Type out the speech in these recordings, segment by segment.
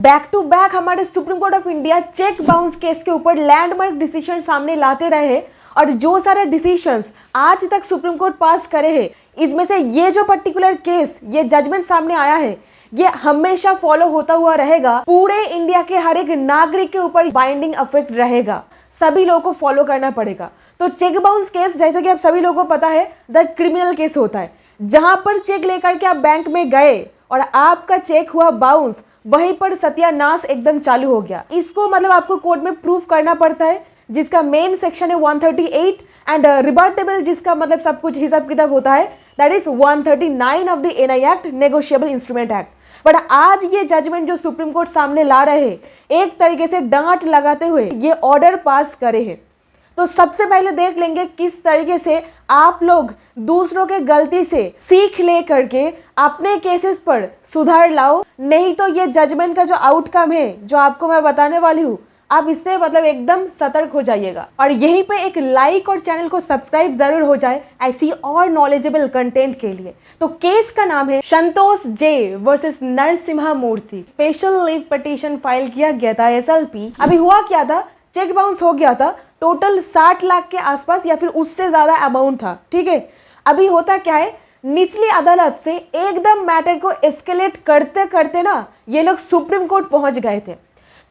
Back to back हमारे supreme court of India check bounce case के ऊपर landmark decision सामने लाते रहे और जो सारे डिसीजंस आज तक सुप्रीम कोर्ट पास करे हैं, इसमें से ये जो पर्टिकुलर केस, ये जजमेंट सामने आया है, ये हमेशा फॉलो होता हुआ रहेगा। पूरे इंडिया के हर एक नागरिक के ऊपर बाइंडिंग इफेक्ट रहेगा, सभी लोगों को फॉलो करना पड़ेगा। तो चेक बाउंस केस, जैसे कि आप सभी लोगों को पता है, दैट क्रिमिनल केस होता है, जहां पर चेक लेकर के आप बैंक में गए और आपका चेक हुआ बाउंस, वहीं पर सत्यानाश एकदम चालू हो गया। इसको मतलब आपको कोर्ट में प्रूफ करना पड़ता है, जिसका मेन सेक्शन है 138 एंड रिबर्टेबल, जिसका मतलब सब कुछ हिसाब किताब होता है, that is 139 of the NI act, negotiable instrument act. But आज ये जजमेंट जो सुप्रीम कोर्ट सामने ला रहे हैं, एक तरीके से डांट लगाते हुए ये ऑर्डर पास करे हैं। तो सबसे पहले देख लेंगे किस तरीके से आप लोग दूसरों के गलती से सीख ले करके अपने केसेस पर सुधार लाओ। नहीं तो ये जजमेंट का जो आउटकम है, जो आपको मैं बताने वाली हूँ, आप इससे मतलब एकदम सतर्क हो जाइएगा। और यहीं पे एक लाइक और चैनल को सब्सक्राइब जरूर हो जाए ऐसी और नॉलेजेबल कंटेंट के लिए। तो केस का नाम है संतोष जे वर्सेस नरसिम्हा मूर्ति। स्पेशल लीव पिटीशन फाइल किया गया था SLP। अभी हुआ क्या था, चेक बाउंस हो गया था, टोटल 60 लाख के आसपास या फिर उससे ज्यादा अमाउंट था, ठीक है। अभी होता क्या है, निचली अदालत से एकदम मैटर को एस्केलेट करते करते ना ये लोग सुप्रीम कोर्ट पहुंच गए थे।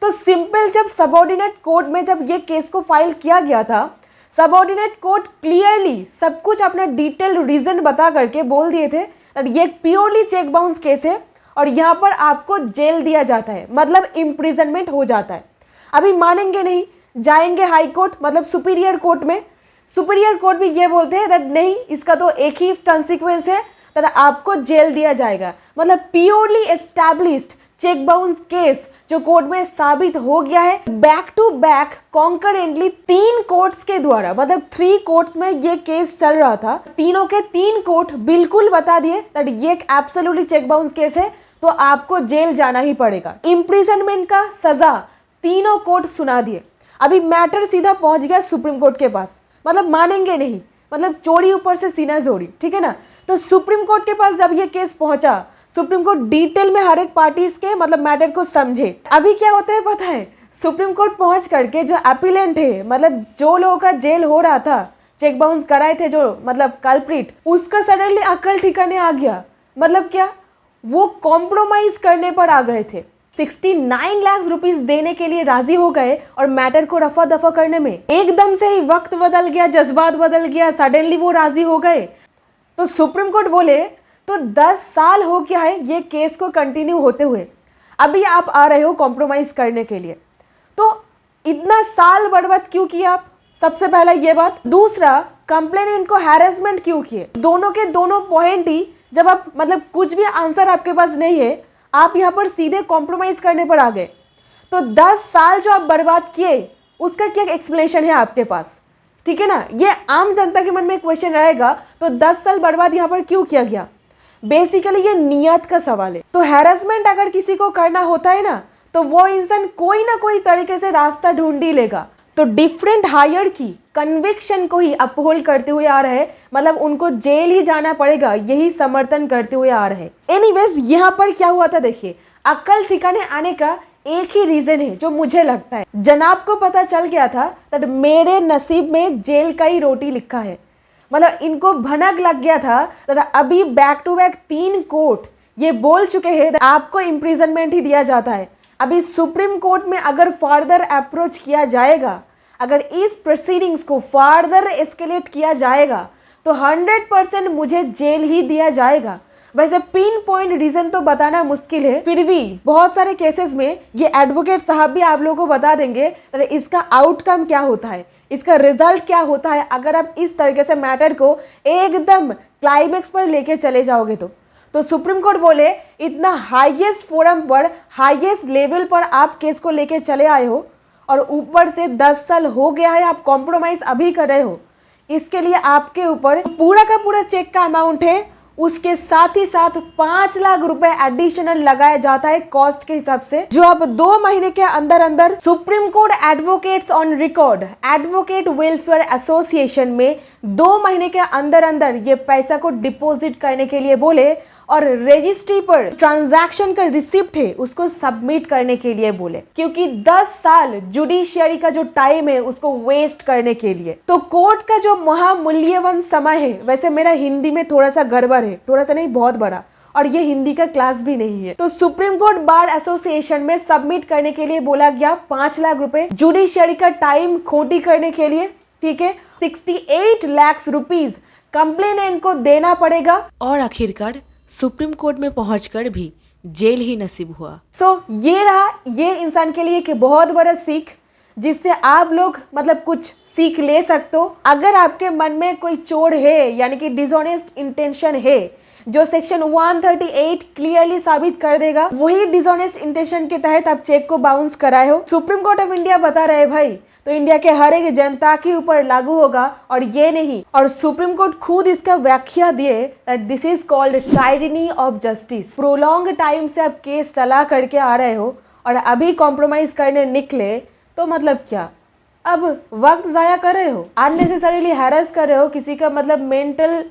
तो सिंपल, जब सबऑर्डिनेट कोर्ट में जब ये केस को फाइल किया गया था, सबऑर्डिनेट कोर्ट क्लियरली सब कुछ अपना डिटेल रीजन बता करके बोल दिए थे ये प्योरली चेक बाउंस केस है और यहाँ पर आपको जेल दिया जाता है, मतलब इम्प्रिजनमेंट हो जाता है। अभी मानेंगे नहीं, जाएंगे हाई कोर्ट मतलब सुपीरियर कोर्ट में। सुपीरियर कोर्ट भी ये बोलते हैं दैट नहीं, इसका तो एक ही कंसिक्वेंस है, दैट आपको जेल दिया जाएगा। मतलब purely established cheque bounce case जो कोर्ट में साबित हो गया है, back to back concurrently 3 courts के द्वारा, मतलब 3 कोर्ट्स में ये केस चल रहा था। तीनों के 3 कोर्ट बिल्कुल बता दिए दैट ये एक एब्सोल्युटली चेक बाउंस केस है, तो आपको जेल जाना ही पड़ेगा। इम्प्रिजनमेंट का सजा तीनों कोर्ट सुना दिए। अभी मैटर सीधा पहुंच गया सुप्रीम कोर्ट के पास, मतलब मानेंगे नहीं, मतलब चोरी ऊपर से सीना जोड़ी, ठीक है ना। तो सुप्रीम कोर्ट के पास जब ये केस पहुंचा, सुप्रीम कोर्ट डिटेल में हर एक पार्टीज के मतलब मैटर को समझे। अभी क्या होता है पता है, सुप्रीम कोर्ट पहुंच करके जो अपीलेंट है, मतलब जो लोगों का जेल हो रहा था, चेक बाउंस कराए थे जो मतलब कल्प्रिट, उसका सडनली अक्ल ठिकाने आ गया। मतलब क्या, वो कॉम्प्रोमाइज करने पर आ गए थे, 69 लाख रुपीस देने के लिए राजी हो गए और मैटर को रफा दफा करने में एकदम से ही वक्त बदल गया, जज्बात बदल गया, सडनली वो राजी हो गए। तो सुप्रीम कोर्ट बोले तो 10 साल हो गया है ये केस को कंटिन्यू होते हुए, अभी आप आ रहे हो कॉम्प्रोमाइज करने के लिए, तो इतना साल बर्बाद क्यों किया आप? सबसे पहला ये बात। दूसरा, कंप्लेनेंट को हैरेसमेंट क्यों किए? दोनों के दोनों पॉइंट ही, जब आप मतलब कुछ भी आंसर आपके पास नहीं है, आप यहाँ पर सीधे कॉम्प्रोमाइज करने पर आ गए। तो 10 साल जो आप बर्बाद किए, उसका क्या एक्सप्लेनेशन है आपके पास? ठीक है ना, ये आम जनता के मन में क्वेश्चन रहेगा, तो 10 साल बर्बाद यहाँ पर क्यों किया गया? बेसिकली ये नियत का सवाल है। तो हैरेसमेंट अगर किसी को करना होता है ना, तो वो इंसान कोई ना कोई तरीके से रास्ता ढूंढ ही लेगा। तो डिफरेंट हायर की कन्विक्शन को ही अपहोल्ड करते हुए आ रहे, मतलब उनको जेल ही जाना पड़ेगा, यही समर्थन करते हुए आ रहे। एनीवेज, यहाँ पर क्या हुआ था देखिए, अक्ल ठिकाने आने का एक ही रीजन है जो मुझे लगता है, जनाब को पता चल गया था कि मेरे नसीब में जेल का ही रोटी लिखा है। मतलब इनको भनक लग गया था, तो अभी बैक टू बैक 3 कोर्ट ये बोल चुके हैं आपको इम्प्रिजनमेंट ही दिया जाता है। अभी सुप्रीम कोर्ट में अगर फर्दर अप्रोच किया जाएगा, अगर इस प्रोसीडिंग्स को फर्दर एस्केलेट किया जाएगा, तो 100% मुझे जेल ही दिया जाएगा। वैसे पिन पॉइंट रीजन तो बताना मुश्किल है, फिर भी बहुत सारे केसेस में ये एडवोकेट साहब भी आप लोगों को बता देंगे तो इसका आउटकम क्या होता है, इसका रिजल्ट क्या होता है, अगर आप इस तरीके से मैटर को एकदम क्लाइमेक्स पर लेके चले जाओगे तो सुप्रीम कोर्ट बोले इतना हाईएस्ट फोरम पर, हाईएस्ट लेवल पर आप केस को लेके चले आए हो और ऊपर से 10 साल हो गया है, आप कॉम्प्रोमाइज अभी कर रहे हो। इसके लिए आपके ऊपर पूरा का पूरा चेक का अमाउंट है, उसके साथ ही साथ 5 लाख रुपए एडिशनल लगाया जाता है कॉस्ट के हिसाब से, जो अब 2 महीने के अंदर अंदर supreme court advocates on record, advocate welfare association में 2 महीने के अंदर अंदर ये पैसा को डिपॉजिट करने के लिए बोले और रजिस्ट्री पर ट्रांजैक्शन का रिसिप्ट है उसको सबमिट करने के लिए बोले, क्योंकि 10 साल जुडिशियरी का जो टाइम है उसको वेस्ट करने के लिए। तो कोर्ट का जो महामूल्यवान समय है, वैसे मेरा हिंदी में थोड़ा सा गड़बड़ है, थोड़ा सा नहीं बहुत बड़ा, और ये हिंदी का क्लास भी नहीं है। तो सुप्रीम कोर्ट बार एसोसिएशन में सबमिट करने के लिए बोला गया 5 लाख रुपए जुडिशियरी का टाइम खोटी करने के लिए, ठीक है। 68 लाख रुपीज कंप्लेनेंट को देना पड़ेगा, और आखिरकार सुप्रीम कोर्ट में पहुंचकर भी जेल ही नसीब हुआ। ये रहा ये इंसान के लिए एक बहुत बड़ा सीख, जिससे आप लोग मतलब कुछ सीख ले सकते हो। अगर आपके मन में कोई चोर है, यानी कि डिसऑनेस्ट इंटेंशन है, जो सेक्शन 138 क्लियरली साबित कर देगा, वही डिसऑनेस्ट इंटेंशन के तहत आप चेक को बाउंस कराए हो, सुप्रीम कोर्ट ऑफ इंडिया बता रहे भाई, तो इंडिया के हर एक जनता के ऊपर लागू होगा और ये नहीं। और सुप्रीम कोर्ट खुद इसका व्याख्या दिए that this is called tyranny of justice. Prolong time से आप केस चला करके आ रहे हो और अभी कॉम्प्रोमाइज करने निकले, तो मतलब क्या, अब वक्त जाया कर रहे हो, अननेसेसरीली हैरेस कर रहे हो, किसी का मतलब मेंटल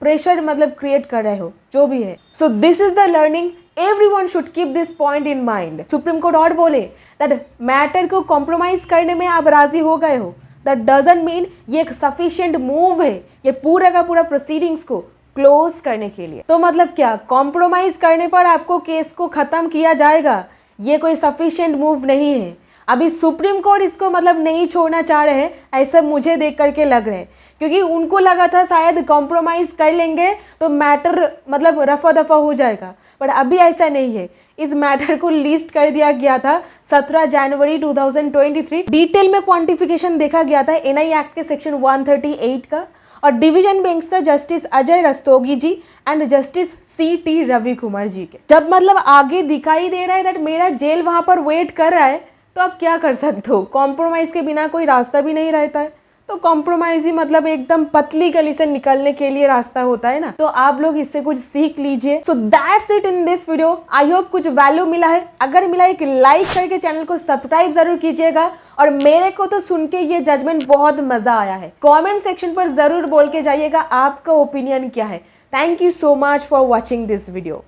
प्रेशर मतलब क्रिएट कर रहे हो, जो भी है। So this is the learning, everyone should keep this point in mind. Supreme court और बोले दैट मैटर को कॉम्प्रोमाइज करने में आप राजी हो गए हो, दैट डजंट मीन ये एक सफिशिएंट मूव है ये पूरा का पूरा प्रोसीडिंग्स को क्लोज करने के लिए। तो मतलब क्या, कॉम्प्रोमाइज करने पर आपको केस को खत्म किया जाएगा, ये कोई सफिशिएंट मूव नहीं है। अभी सुप्रीम कोर्ट इसको मतलब नहीं छोड़ना चाह रहे हैं, ऐसा मुझे देख करके लग रहा है, क्योंकि उनको लगा था शायद कॉम्प्रोमाइज कर लेंगे तो मैटर मतलब रफा दफा हो जाएगा, बट अभी ऐसा नहीं है। इस मैटर को लिस्ट कर दिया गया था 17 जनवरी 2023। डिटेल में क्वांटिफिकेशन देखा गया था एनआई एक्ट के सेक्शन 138 का, और डिवीजन बेंच था justice Ajay Rastogi ji and justice CT Ravi Kumar ji के। जब मतलब आगे दिखाई दे रहा है दैट मेरा जेल वहां पर वेट कर रहा है, तो आप क्या कर सकते हो, कॉम्प्रोमाइज के बिना कोई रास्ता भी नहीं रहता है, तो कॉम्प्रोमाइज ही मतलब एकदम पतली गली से निकलने के लिए रास्ता होता है ना। तो आप लोग इससे कुछ सीख लीजिए। So that's it in this video. I hope कुछ वैल्यू मिला है, अगर मिला है एक लाइक करके चैनल को सब्सक्राइब जरूर कीजिएगा, और मेरे को तो सुन के ये जजमेंट बहुत मजा आया है। कॉमेंट सेक्शन पर जरूर बोल के जाइएगा आपका ओपिनियन क्या है। Thank you so much for watching this video.